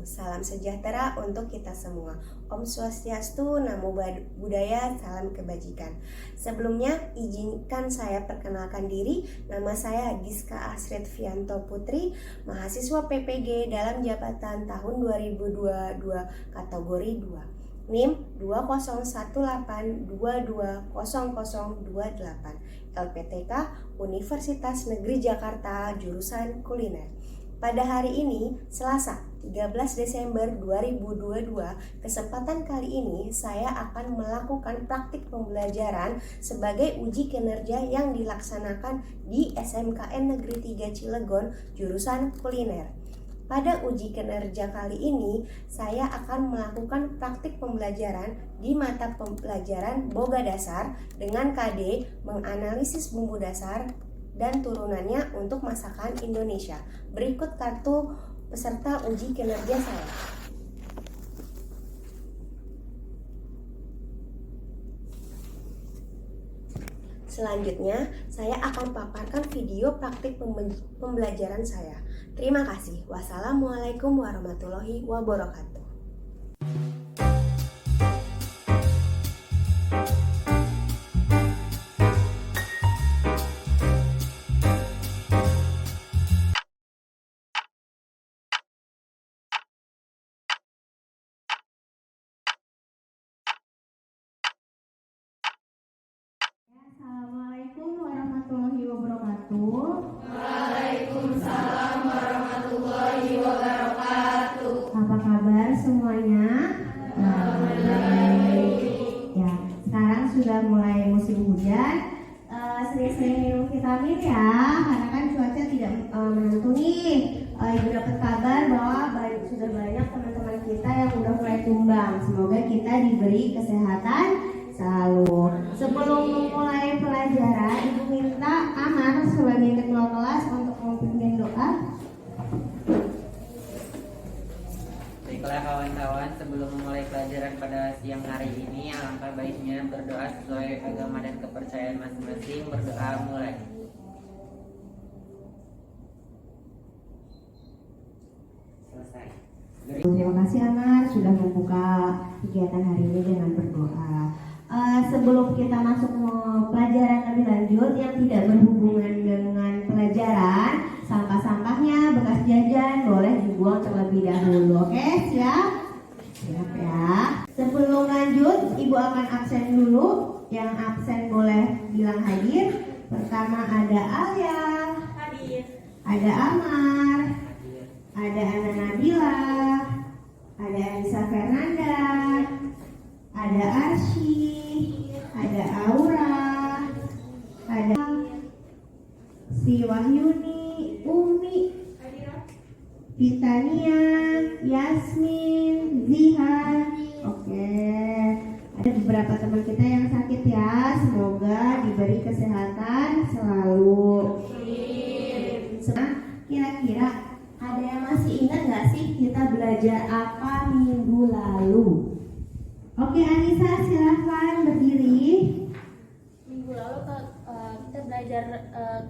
Salam sejahtera untuk kita semua. Om Swastiastu, Namo Buddhaya, salam kebajikan. Sebelumnya, izinkan saya perkenalkan diri. Nama saya Giska Asrid Fianto Putri, mahasiswa PPG dalam jabatan tahun 2022 kategori 2. NIM 2018220028, LPTK Universitas Negeri Jakarta, jurusan kuliner. Pada hari ini, Selasa 13 Desember 2022, kesempatan kali ini saya akan melakukan praktik pembelajaran sebagai uji kinerja yang dilaksanakan di SMKN Negeri 3 Cilegon, jurusan kuliner. Pada uji kinerja kali ini, saya akan melakukan praktik pembelajaran di mata pembelajaran Boga Dasar dengan KD menganalisis bumbu dasar dan turunannya untuk masakan Indonesia. Berikut kartu peserta uji kinerja saya. Selanjutnya, saya akan paparkan video praktik pembelajaran saya. Terima kasih. Wassalamualaikum warahmatullahi wabarakatuh. Assalamualaikum warahmatullahi wabarakatuh. Waalaikumsalam warahmatullahi wabarakatuh. Apa kabar semuanya? Baik. Ya, sekarang sudah mulai musim hujan. Sering-sering minum vitamin ya, karena kan cuaca tidak menentu nih. Ibu dapat kabar bahwa sudah banyak teman-teman kita yang udah mulai tumbang. Semoga kita diberi kesehatan selalu. Sebelum memulai pelajaran, Ibu minta Amar sebagai ketua kelas untuk memimpin doa. Baiklah kawan-kawan, sebelum memulai pelajaran pada siang hari ini, alangkah baiknya berdoa sesuai agama dan kepercayaan masing-masing. Berdoa mulai. Selesai. Terima kasih Amar sudah membuka kegiatan hari ini dengan berdoa. Sebelum kita masuk ke pelajaran lebih lanjut yang tidak berhubungan dengan pelajaran, sampah-sampahnya, bekas jajan boleh dibuang terlebih dahulu. Oke, siap? Siap ya. Sebelum lanjut, Ibu akan absen dulu. Yang absen boleh bilang hadir. Pertama ada Alia, Hadir. ada Amar, ada Ana Nabila, ada Anissa Fernanda, ada Arsy, ada Aura, ada si Wahyuni, Umi, Vitania, Yasmin, Zihan. Oke, ada beberapa teman kita yang sakit ya. Semoga diberi kesehatan selalu. Kira-kira ada yang masih ingat nggak sih kita belajar apa minggu lalu? Oke, Anissa silahkan berdiri. Minggu lalu kita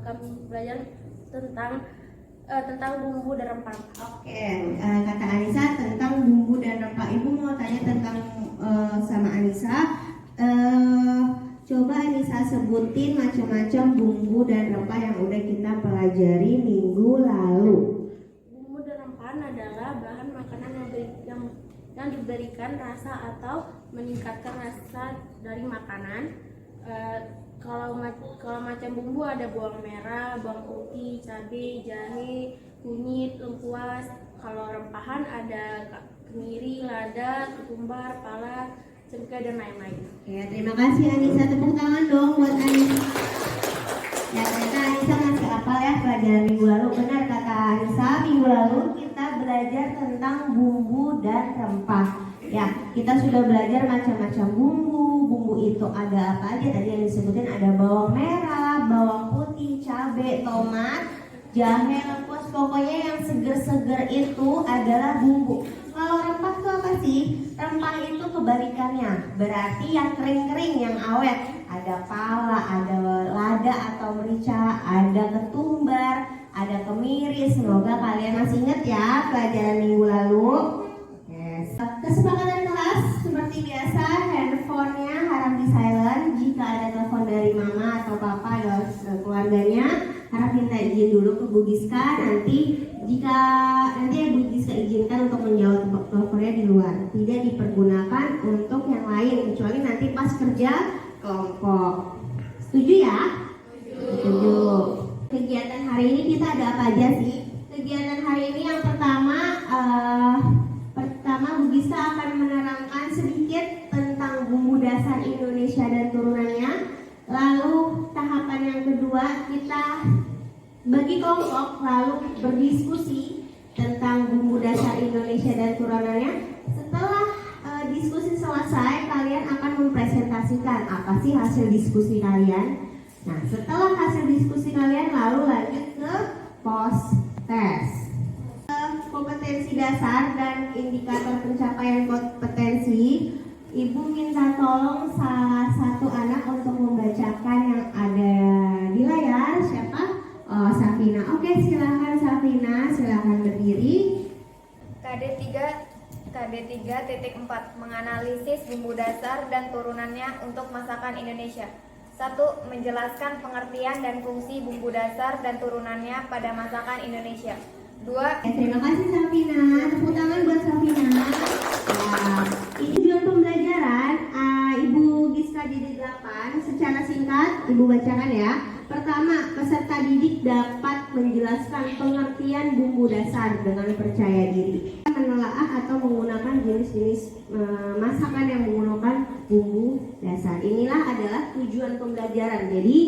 kami belajar tentang bumbu dan rempah. Oke, kata Anissa tentang bumbu dan rempah. Ibu mau tanya tentang sama Anissa. Coba Anissa sebutin macam-macam bumbu dan rempah yang udah kita pelajari minggu lalu. Bumbu dan rempah adalah bahan makanan yang diberikan rasa atau meningkatkan rasa dari makanan. Kalau macam bumbu ada bawang merah, bawang putih, cabai, jahe, kunyit, lengkuas. Kalau rempahan ada kemiri, lada, ketumbar, pala, cengkeh dan lain-lain. Ya, terima kasih Anissa. Tepuk tangan dong buat Anissa. Ya, ternyata Anissa masih hafal ya pelajaran minggu lalu. Benar kata Anissa, minggu lalu kita belajar tentang bumbu dan rempah. Ya, kita sudah belajar macam-macam bumbu. Bumbu itu ada apa aja? Tadi yang disebutin ada bawang merah, bawang putih, cabai, tomat, jahe, lengkuas. Pokoknya yang seger-seger itu adalah bumbu. Kalau rempah itu apa sih? Rempah itu kebalikannya. Berarti yang kering-kering, yang awet. Ada pala, ada lada atau merica, ada ketumbar, ada kemiri. Semoga kalian masih ingat ya pelajaran minggu lalu. Kesepakatan kelas seperti biasa, handphonenya harap di silent. Jika ada telepon dari mama atau papa atau keluarganya, harap minta izin dulu ke Bu Giska. Nanti Bu Giska izinkan untuk menjawab teleponnya di luar. Tidak dipergunakan untuk yang lain kecuali nanti pas kerja kelompok. Setuju ya? Setuju. Kegiatan hari ini kita ada apa aja sih? Kegiatan hari ini yang pertama Bu Giska akan menerangkan sedikit tentang bumbu dasar Indonesia dan turunannya. Lalu tahapan yang kedua kita bagi kelompok lalu berdiskusi tentang bumbu dasar Indonesia dan turunannya. Setelah diskusi selesai, kalian akan mempresentasikan apa sih hasil diskusi kalian. Nah, setelah hasil diskusi kalian lalu lanjut ke post test. Kompetensi dasar dan indikator pencapaian kompetensi, Ibu minta tolong salah satu anak untuk membacakan yang ada di layar. Siapa? Oh, Safina. Oke, silakan Safina, silakan berdiri. KD3.4 menganalisis bumbu dasar dan turunannya untuk masakan Indonesia. 1. Menjelaskan pengertian dan fungsi bumbu dasar dan turunannya pada masakan Indonesia. 2. Terima kasih Safina. Tepuk tangan buat Safina. Ya, ini tujuan pembelajaran Ibu Giska didik 8. Secara singkat Ibu bacakan ya. Pertama, peserta didik dapat menjelaskan pengertian bumbu dasar dengan percaya diri. Menelaah atau menggunakan jenis-jenis masakan yang menggunakan bumbu dasar. Inilah adalah tujuan pembelajaran. Jadi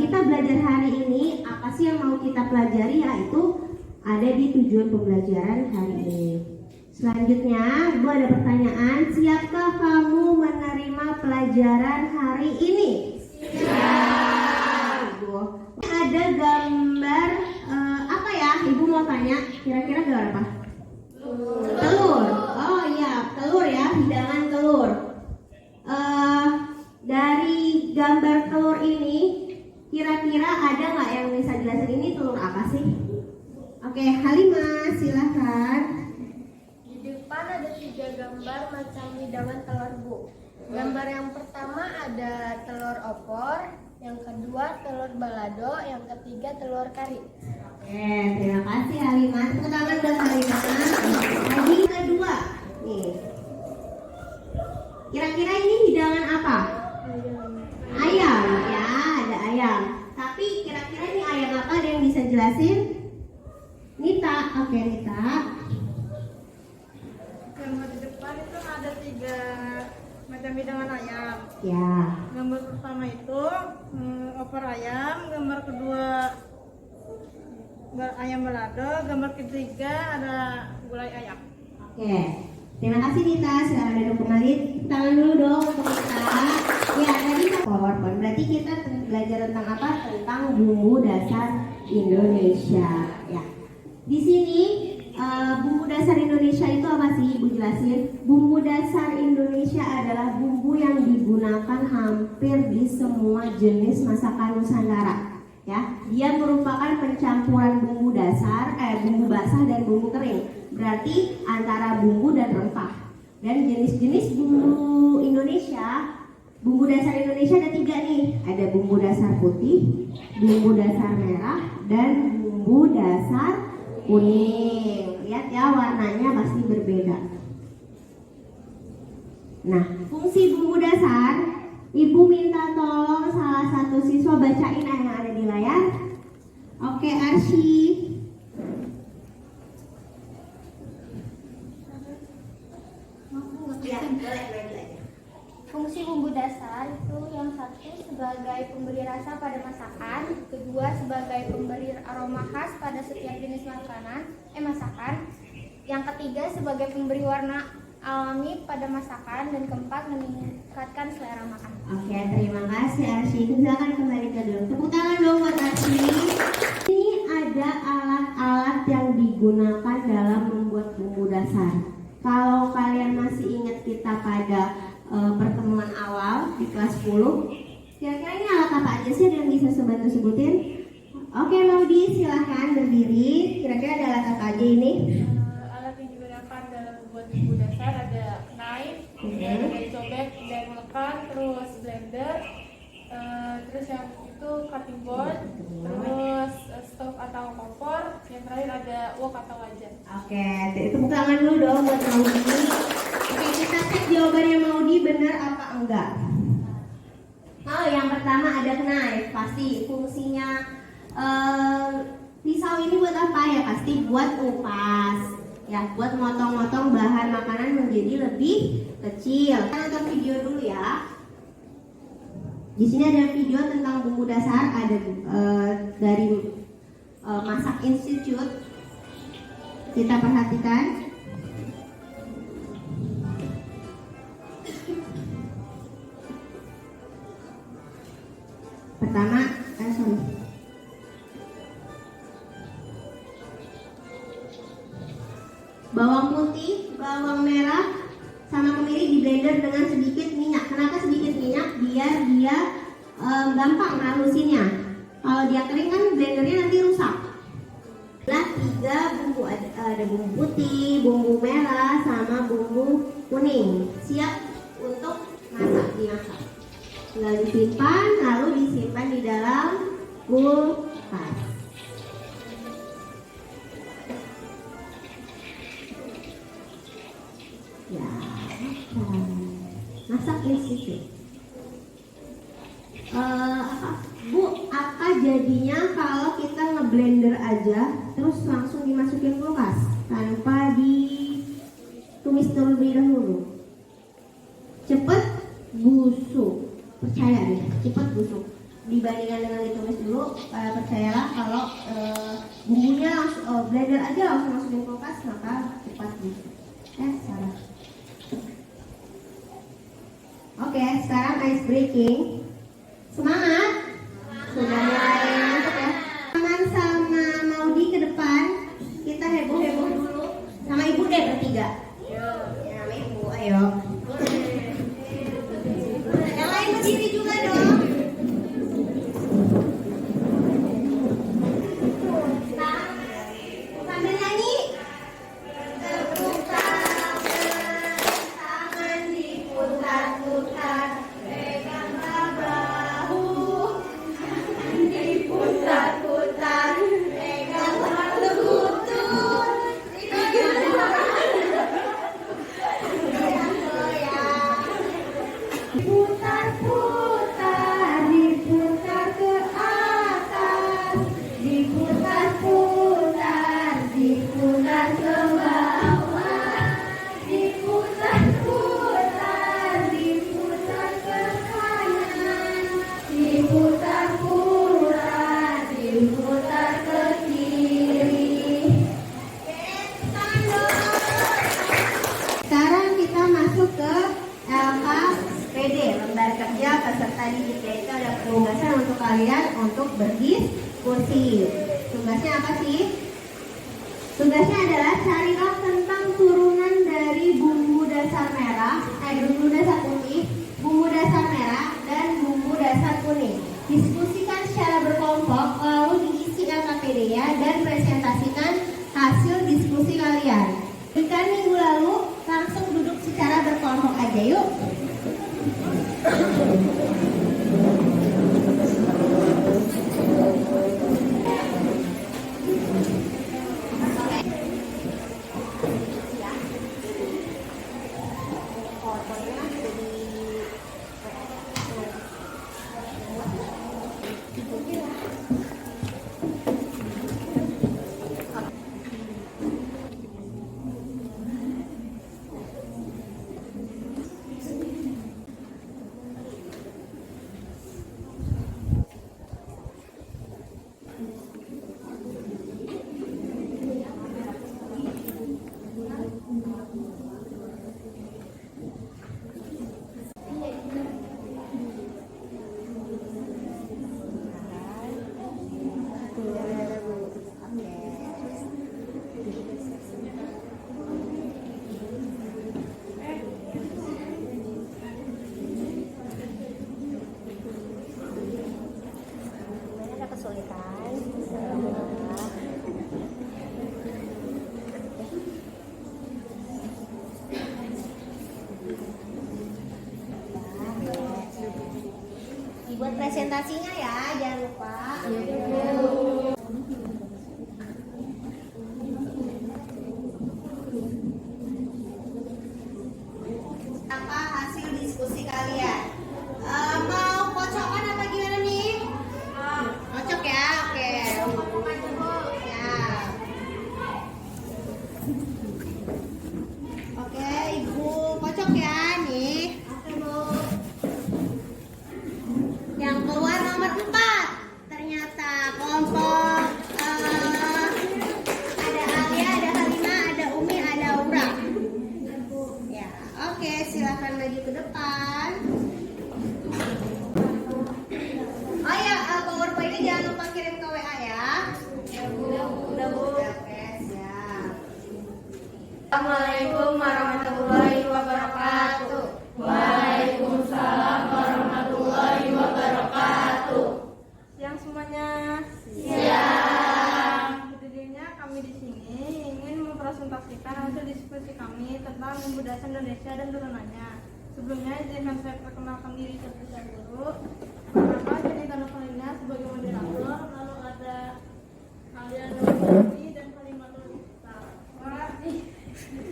kita belajar hari ini apa sih yang mau kita pelajari, yaitu ada di tujuan pembelajaran hari ini. Selanjutnya, Ibu ada pertanyaan. Siapkah kamu menerima pelajaran hari ini? Siap. Ibu. Ada gambar apa ya? Ibu mau tanya. Kira-kira gambar apa? Telur. Oh iya, telur ya. Hidangan telur. Dari gambar telur ini, kira-kira ada nggak yang bisa jelasin ini telur apa sih? Oke, Halimah, silahkan. Di depan ada 3 gambar macam hidangan telur, Bu. Gambar yang pertama ada telur opor, yang kedua telur balado, yang ketiga telur kari. Oke, terima kasih Halimah. Tepuk tangan buat Halimah. Lagi kedua, nih. Kira-kira ini hidangan apa? Ayam, ya, ada ayam. Tapi kira-kira ini ayam apa? Ada yang bisa jelasin? Nita, oke Nita. Gambar di depan itu ada 3 macam hidangan ayam. Ya. Gambar pertama itu opor ayam, gambar kedua ayam balado, gambar ketiga ada gulai ayam. Oke. Terima kasih Nita, silakan duduk kembali. Tangan dulu dong untuk Nita. Ya, tadi PowerPoint. Berarti kita belajar tentang apa? Tentang bumbu dasar Indonesia. Ya. Di sini bumbu dasar Indonesia itu apa sih? Ibu jelasin. Bumbu dasar Indonesia adalah bumbu yang digunakan hampir di semua jenis masakan Nusantara. Ya, dia merupakan pencampuran bumbu dasar, bumbu basah dan bumbu kering. Berarti antara bumbu dan rempah. Dan jenis-jenis bumbu Indonesia, bumbu dasar Indonesia ada 3 nih. Ada bumbu dasar putih, bumbu dasar merah, dan bumbu dasar kuning. Lihat ya, warnanya pasti berbeda. Nah, fungsi bumbu dasar, Ibu minta tolong salah satu siswa bacain yang ada di layar. Oke, Arsy. Ya, boleh. Fungsi bumbu dasar itu yang satu sebagai pemberi rasa pada masakan, kedua sebagai pemberi aroma khas pada setiap jenis masakan, yang ketiga sebagai pemberi warna alami pada masakan, dan keempat meningkatkan selera makan. Oke, terima kasih Arsy. Silakan kembali ke dulu. Tepuk tangan dong buat Arsy. Ini ada alat-alat yang digunakan dalam membuat bumbu dasar. Kalau kalian masih ingat kita pada pertemuan awal di kelas 10, kira-kira ini alat apa aja sih yang bisa sebantu sebutin? Oke, Maudi, silahkan berdiri. Kira-kira ada alat apa aja ini? Alat yang digunakan dalam membuat bumbu dasar kayak cobek dan menekan, terus blender, terus yang itu cutting board, terus stove atau kompor, yang terakhir ada wok atau wajan. Oke, tepuk tangan dulu dong buat Maudi. Oke, kita cek jawabannya Maudi benar apa enggak. Oh, yang pertama ada knife, pasti fungsinya pisau ini buat apa ya? Pasti buat upas, ya, buat motong-motong bahan makanan menjadi lebih kecil. Kita nonton video dulu ya. Di sini ada video tentang bumbu dasar, ada dari Masak Institute. Kita perhatikan. Pertama, bawang putih, bawang merah, sama kemiri di blender dengan sedikit minyak. Kenapa sedikit minyak? Biar dia gampang ngalusinnya. Kalau dia kering kan blendernya nanti rusak. Nah, 3 bumbu, ada bumbu putih, bumbu merah, sama bumbu kuning. Siap untuk dimasak. Tinggal disimpan, lalu disimpan di dalam kulkas. Ya, Masak Institute. Bu, apa jadinya kalau kita ngeblender aja terus langsung dimasukin kulkas tanpa ditumis terlebih dahulu? Cepet busuk, percaya deh, cepet busuk. Dibandingkan dengan ditumis dulu, percayalah kalau bumbunya langsung blender aja langsung masukin kulkas maka cepat busuk. Salah. Oke, sekarang ice breaking. Semangat. Sudah mulai ngantuk ya. Tangan sama Maudi ke depan. Kita heboh-heboh dulu. Sama ibu deh bertiga. Ya, sama ibu. Ayo. Yang lain berdiri juga dong. Sambil nyanyi. Tepuk tangan, tangan diputar-putar, pegang bahu, diputar-putar, pegang lutut, diputar-putar, diputar ke atas, diputar-putar, diputar ke bawah, diputar-putar, diputar ke kanan, diputar-putar, diputar ke kiri. Sekarang kita masuk ke LKPD, lembar kerja peserta didik. Itu ada penugasan untuk kalian untuk berdiskusi. Tugasnya apa sih? Tugasnya adalah carilah tentang turunan dari bumbu dasar merah, bumbu dasar putih, bumbu dasar merah, dan bumbu dasar kuning. Diskusikan secara berkelompok, lalu diisi LKPD-nya dan presentasikan hasil diskusi kalian. Jika minggu lalu, langsung duduk secara berkelompok aja yuk. presentasinya ya, jangan lupa. Apa hasil diskusi kalian? Mau kocokan apa gimana nih? Kocok ya, oke. Ya. Oke, Ibu kocok ya nih. Oke, Bu. Yang keluar nomor 4. Ternyata kelompok ada Alia, ada Halimah, ada Umi, ada Aura. Ya, oke, silakan maju ke depan. Oh ya, PowerPoint-nya jangan lupa kirim ke WA ya. Udah, Bu. Oke, siap. Assalamualaikum warahmatullahi wabarakatuh. Waalaikumsalam warahmatullahi wabarakatuh. Siang semuanya. Siang. Jadinya kami di sini ingin mempresentasikan hasil diskusi kami tentang bumbu dasar Indonesia dan turunannya. Sebelumnya izinkan saya perkenalkan diri terlebih dahulu. Pertama, jadi tanda kalinya sebagai moderator, lalu ada kalian dan Kalimatul Iftah.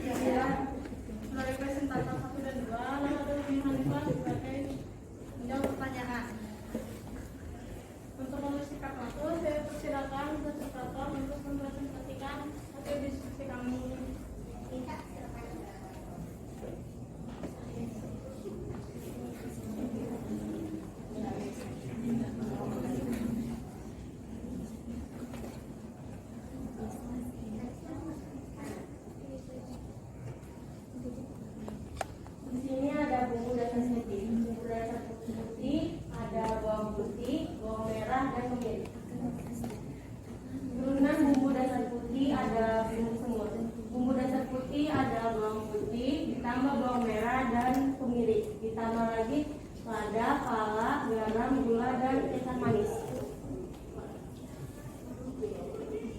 Ya, sebagai presentator 1 dan 2, lalu ada Umi Hanifah sebagai menjawab pertanyaan. Untuk mempersingkat waktu, saya persilakan presentator untuk mempresentasikan hasil diskusi kami. Di sini ada bumbu dasar putih. Bumbu dasar putih ada bawang putih, bawang merah, dan kemiri. Turunan bumbu dasar putih ada bumbu semur. Bumbu dasar putih ada bawang putih, ditambah bawang merah dan kemiri. Ditambah lagi lada, pala, garam, gula, dan kecap manis.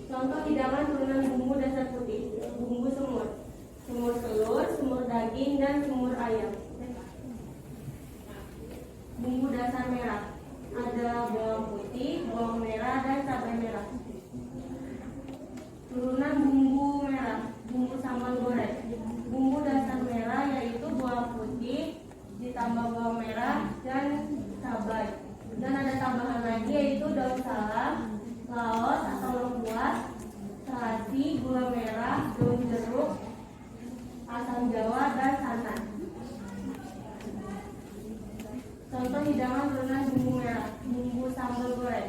Contoh hidangan turunan bumbu dasar putih. Bumbu semur. Semur telur, semur daging, dan semur ayam. Bumbu dasar merah. Ada bawang putih, bawang merah, dan cabai merah. Turunan bumbu merah. Bumbu sambal goreng. Bumbu dasar merah yaitu bawang putih, ditambah bawang merah, dan cabai. Dan ada tambahan lagi yaitu daun salam, laos atau lengkuas, serasi, gula merah, daun jeruk, asam jawa, dan santan. Contoh hidangan turunan bumbu merah. Bumbu sambal goreng.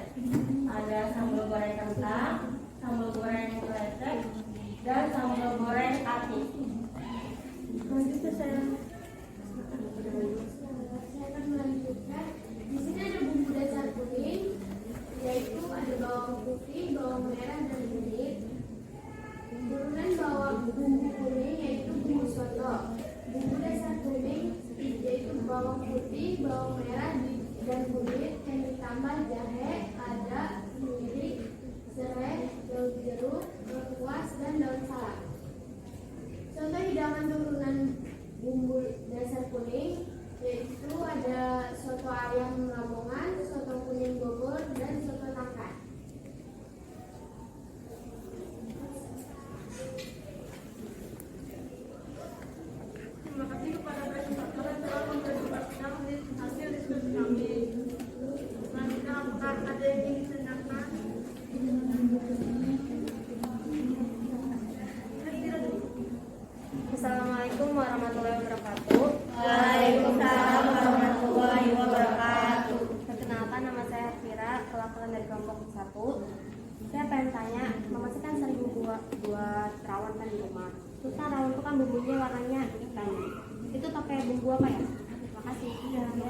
Ada sambal goreng kentang, sambal goreng lecek, dan sambal goreng ati. Lanjut saya. Saya akan melanjutkan. Di sini ada bumbu dasar kuning, yaitu ada bawang putih, bawang merah, dan kunyit. Turunan bawang bumbu kuning yaitu bumbu soto. Bumbu dasar kuning yaitu bawang putih, bawang merah, dan kunyit yang ditambah jahe, ada kemiri, serai, daun jeruk, lengkuas, dan daun salam. Contoh hidangan turunan bumbu dasar kuning yaitu ada soto ayam Lamongan, soto kuning Bogor, dan soto tangkai. Terima kasih kepada presentator yang telah mempresentasikan hasil diskusi kami. Selanjutnya, apakah ada yang ingin ditanyakan? Assalamualaikum warahmatullahi wabarakatuh. Waalaikumsalam warahmatullahi wabarakatuh. Perkenalkan, nama saya Fira, perwakilan dari kelompok 1. Saya pengen tanya, mama saya kan sering buat rawon kan di rumah. Terus kan rawon itu kan bumbunya warnanya hitam. Itu pakai bumbu apa ya? Terima kasih. Terima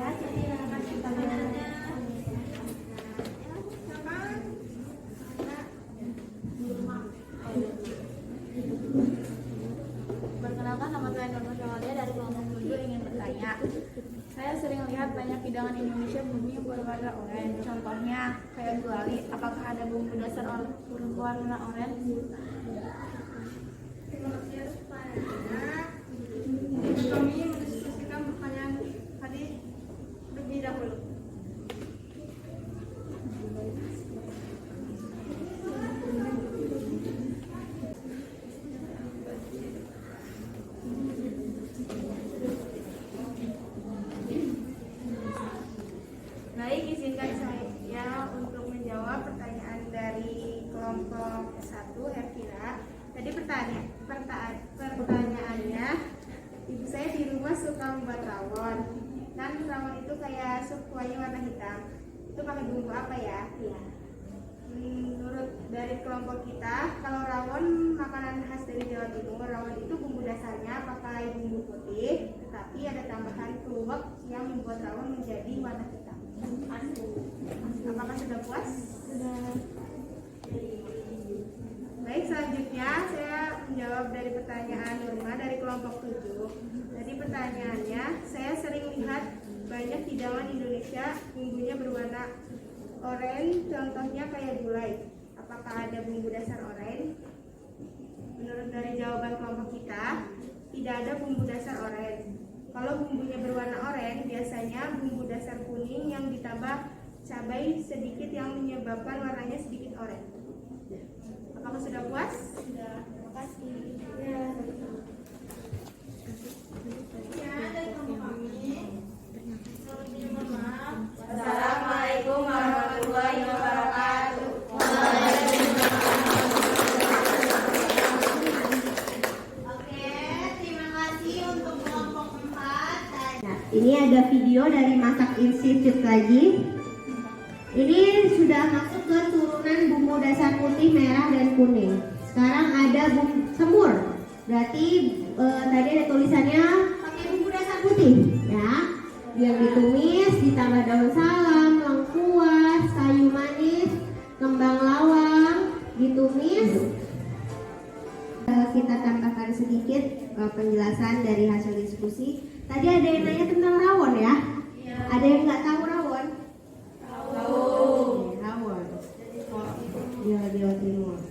kasih. Pertanyaannya. Perkenalkan, nama saya Nur Syamalia dari kelompok 7 ingin bertanya. Saya sering lihat banyak hidangan Indonesia bumbunya berwarna oranye. Contohnya kayak gulali. Apakah ada bumbu dasar berwarna oranye? Terima kasih atas pertanyaannya. Kami mendiskusikan pertanyaan tadi lebih dahulu. Pertanyaannya, ibu saya di rumah suka membuat rawon. Kan rawon itu kayak sup kuahnya warna hitam. Itu pakai bumbu apa ya? Menurut dari kelompok kita, kalau rawon makanan khas dari Jawa Timur, rawon itu bumbu dasarnya pakai bumbu putih, tetapi ada tambahan kluwek yang membuat rawon menjadi warna hitam. Apakah sudah puas? Sudah. Baik, selanjutnya saya menjawab dari pertanyaan Nurma dari kelompok 7. Jadi pertanyaannya, saya sering lihat banyak hidangan Indonesia bumbunya berwarna oranye, contohnya kayak gulai. Apakah ada bumbu dasar oranye? Menurut dari jawaban kelompok kita, tidak ada bumbu dasar oranye. Kalau bumbunya berwarna oranye, biasanya bumbu dasar kuning yang ditambah cabai sedikit yang menyebabkan warnanya sedikit oranye. Apakah sudah puas? Sudah. Terima kasih. Ya. Dari kelompok kami. Assalamualaikum warahmatullahi wabarakatuh. Oke, terima kasih untuk kelompok 4. Nah, ini ada video dari Masak Institute lagi. Ini sudah masuk ke turunan bumbu dasar putih, merah, dan kuning. Sekarang ada semur. Berarti tadi ada tulisannya pakai bumbu dasar putih, ya. Yang ditumis ditambah daun salam, lengkuas, kayu manis, kembang lawang, ditumis. Kita tambahkan sedikit penjelasan dari hasil diskusi. Tadi ada yang nanya tentang rawon ya? Ada yang nggak tahu rawon? Rawon di Jawa Timur,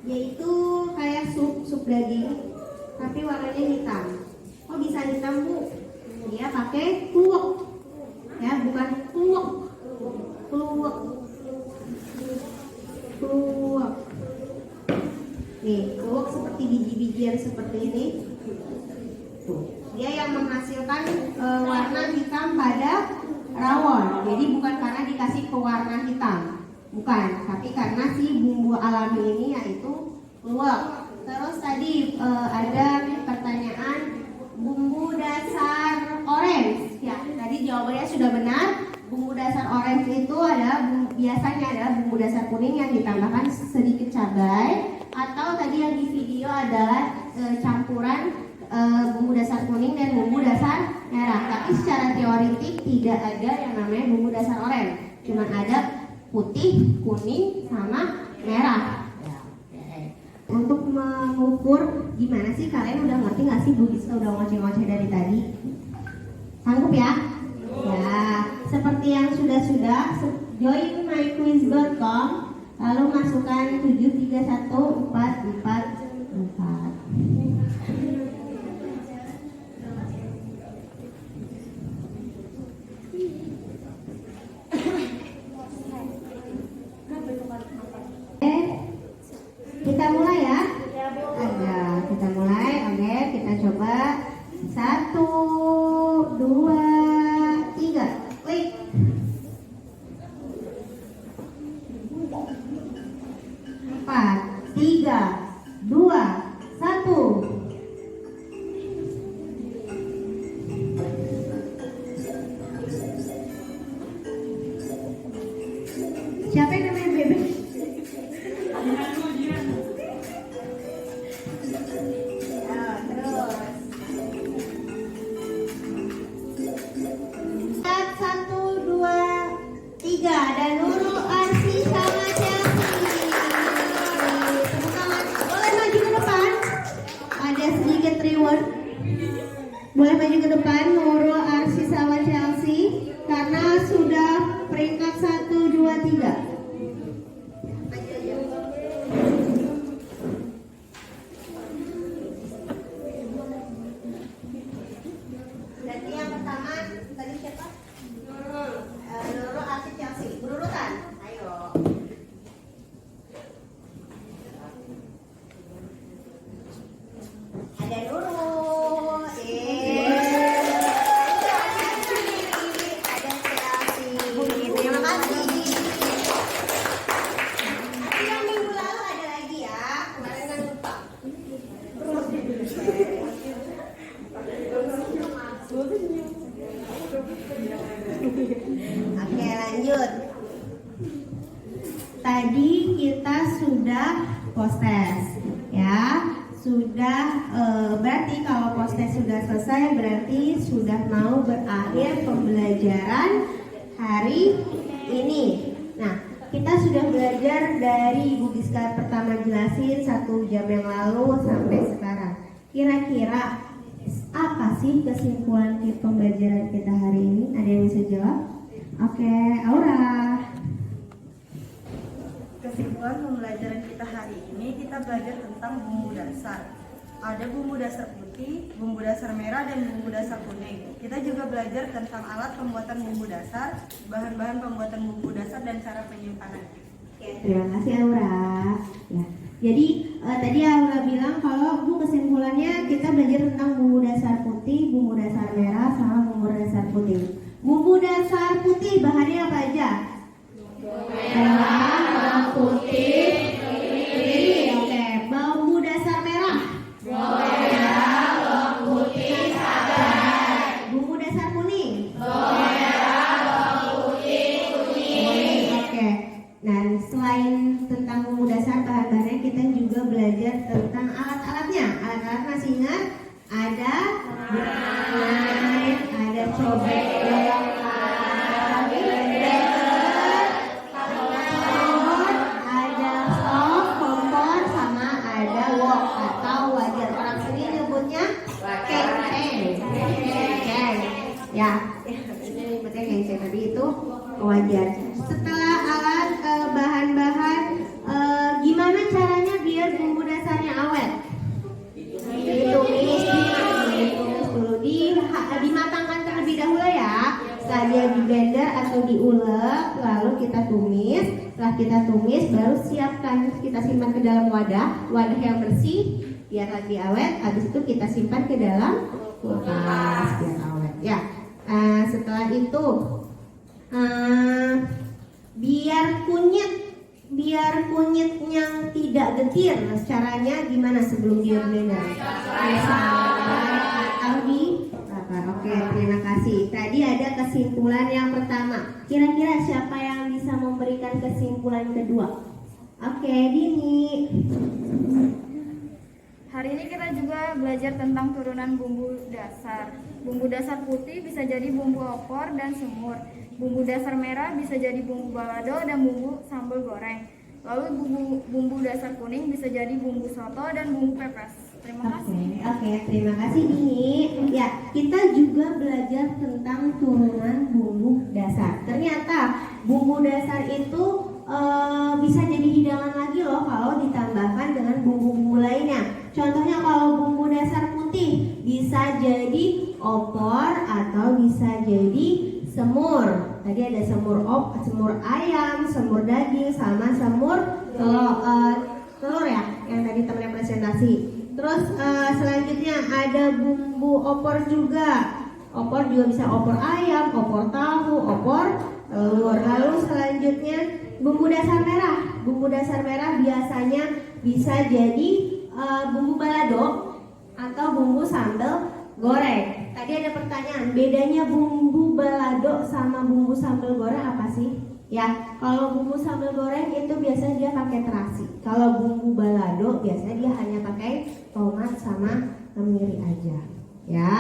yaitu kayak sup daging tapi warnanya hitam. Kok bisa hitam, Bu? Dia pakai kluwek, ya, bukan kluwek. Nih, kluwek seperti biji-bijian seperti ini. Dia yang menghasilkan warna hitam pada rawon. Jadi bukan karena dikasih pewarna hitam, bukan, tapi karena si bumbu alami ini yaitu kluwek. Terus tadi ada pertanyaan bumbu dasar orange. Ya, tadi jawabannya sudah benar. Bumbu dasar orange itu biasanya adalah bumbu dasar kuning yang ditambahkan sedikit cabai, atau tadi yang di video adalah campuran bumbu dasar kuning dan bumbu dasar merah. Tapi secara teoritik tidak ada yang namanya bumbu dasar oranye, cuma ada putih, kuning, sama merah. Untuk mengukur gimana sih, kalian udah ngerti nggak sih Bu Giska udah ngoceh-ngoceh dari tadi? Sanggup ya? Ya, seperti yang sudah-sudah, join myquiz.com, lalu masukkan 731444. Kita mulai ya. Kita mulai. Oke, kita coba 1, 2, 3. Klik. 4, 3, 2, 1. Siapa yang namanya Bebe? Ada Nurul, Arsi, sama Chelsea. Tepuk tangan. tadi kita sudah post-test ya. Sudah berarti kalau post-test sudah selesai berarti sudah mau berakhir pembelajaran hari ini. Nah, kita sudah belajar dari Ibu Giska pertama jelasin 1 jam yang lalu sampai sekarang. Kira-kira apa sih kesimpulan pembelajaran kita hari ini? Ada yang bisa jawab? Oke, Aura. Kesimpulan pembelajaran kita hari ini, kita belajar tentang bumbu dasar. Ada bumbu dasar putih, bumbu dasar merah, dan bumbu dasar kuning. Kita juga belajar tentang alat pembuatan bumbu dasar, bahan-bahan pembuatan bumbu dasar, dan cara penyimpanan. Terima kasih Aura. Ya. Jadi tadi Aura bilang kalau Bu kesimpulannya kita belajar tentang bumbu dasar putih, bumbu dasar merah, sama bumbu dasar putih. Bumbu dasar putih bahannya apa aja? Merah, bawang putih, oke. Bumbu dasar merah. Merah, bawang putih, cabai. Bumbu dasar kuning. Merah, bawang putih, kuning. Oke. Dan selain tentang bumbu dasar bahan-bahannya, kita juga belajar tentang alat-alatnya. Alat-alat masih ingat? Ada knife, ada cobek, ada stop, kompor, sama ada wok atau wajan. Orang sini nyebutnya kenceng. Ya, ini nyebutnya kenceng. Tadi itu wajan. Setelah alat bahan-bahan, gimana caranya biar bumbu dasarnya awet? Ditumis dulu, dimatangkan terlebih dahulu ya. Setelah dia di blender atau diulek, lalu kita tumis. Setelah kita tumis, baru siapkan, kita simpan ke dalam wadah yang bersih biar lebih awet. Habis itu kita simpan ke dalam kulkas biar awet. Ya, setelah itu biar kunyit yang tidak getir, caranya gimana sebelum dia blender? Atau dibakar. Oke, terima kasih. Tadi ada kesimpulan yang pertama. Kira-kira siapa yang bisa memberikan kesimpulan kedua? Oke, Dini. Hari ini kita juga belajar tentang turunan bumbu dasar. Bumbu dasar putih bisa jadi bumbu opor dan semur. Bumbu dasar merah bisa jadi bumbu balado dan bumbu sambal goreng. Lalu bumbu dasar kuning bisa jadi bumbu soto dan bumbu pepes. Terima kasih. Oke, terima kasih Dini. Ya, kita juga belajar tentang turunan bumbu dasar. Ternyata bumbu dasar itu bisa jadi hidangan lagi loh kalau ditambahkan dengan bumbu-bumbu lainnya. Contohnya kalau bumbu dasar putih bisa jadi opor atau bisa jadi semur. Tadi ada semur ayam, semur daging, sama semur telur ya, yang tadi temennya presentasi. Terus selanjutnya ada bumbu opor juga. Opor juga bisa opor ayam, opor tahu, opor telur. Lalu selanjutnya bumbu dasar merah. Bumbu dasar merah biasanya bisa jadi bumbu balado atau bumbu sambal goreng. Tadi ada pertanyaan, bedanya bumbu balado sama bumbu sambal goreng apa sih? Ya, kalau bumbu sambal goreng itu biasanya dia pakai terasi. Kalau bumbu balado biasanya dia hanya pakai tomat sama kemiri aja. Ya.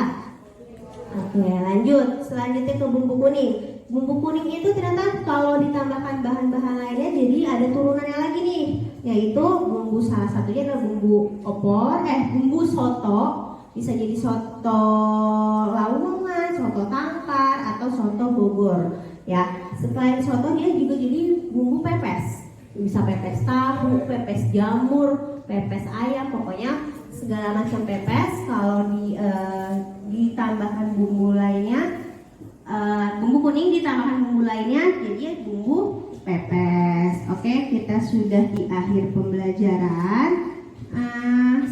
Oke, lanjut. Selanjutnya ke bumbu kuning. Bumbu kuning itu ternyata kalau ditambahkan bahan-bahan lainnya jadi ada turunannya lagi nih, yaitu bumbu, salah satunya adalah bumbu opor, bumbu soto. Bisa jadi soto Lamongan, soto Tangkar, atau soto Bogor. Ya, selain soto dia juga jadi bumbu pepes. Bisa pepes tahu, pepes jamur, pepes ayam, pokoknya segala macam pepes. Kalau ditambahkan bumbu lainnya, bumbu kuning ditambahkan bumbu lainnya, jadi bumbu pepes. Oke, kita sudah di akhir pembelajaran.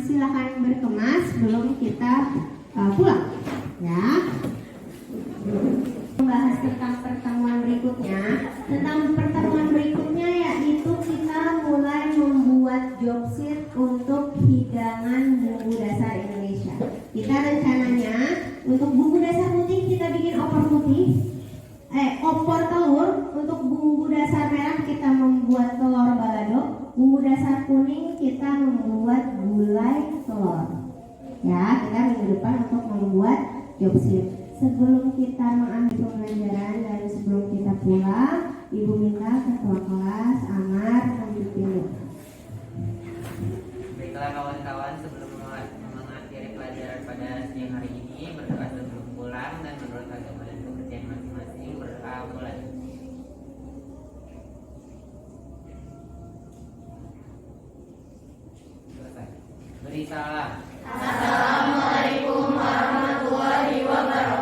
Silakan berkemas sebelum kita pulang ya. Membahas tentang pertemuan berikutnya. Tentang pertemuan berikutnya yaitu kita mulai membuat job sheet untuk hidangan bumbu dasar Indonesia. Kita rencananya untuk bumbu dasar putih kita bikin opor putih, opor telur. Untuk bumbu dasar merah kita membuat telur kuning kita membuat gulai telur. Ya, kita minggu depan untuk membuat job slip. Sebelum kita mengambil pembelajaran dan sebelum kita pulang, Ibu minta ketua kelas Amar memimpin. Baiklah kawan-kawan, sebelum mengakhiri pelajaran pada siang hari ini, berdoa sebelum pulang dan menurut agama dan kepercayaan masing-masing. Berdoa mulai. Selesai. Beri salam. Waalaikumsalam warahmatullahi wabarakatuh.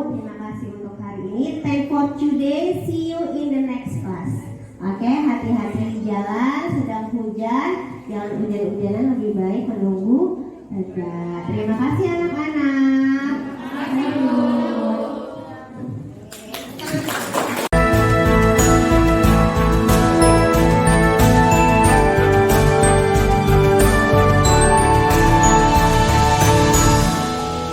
Terima kasih untuk hari ini. Thank for today. See you in the next class. Oke, hati-hati di jalan. Sedang hujan, jangan hujan-hujanan, lebih baik menunggu. Terima kasih anak-anak.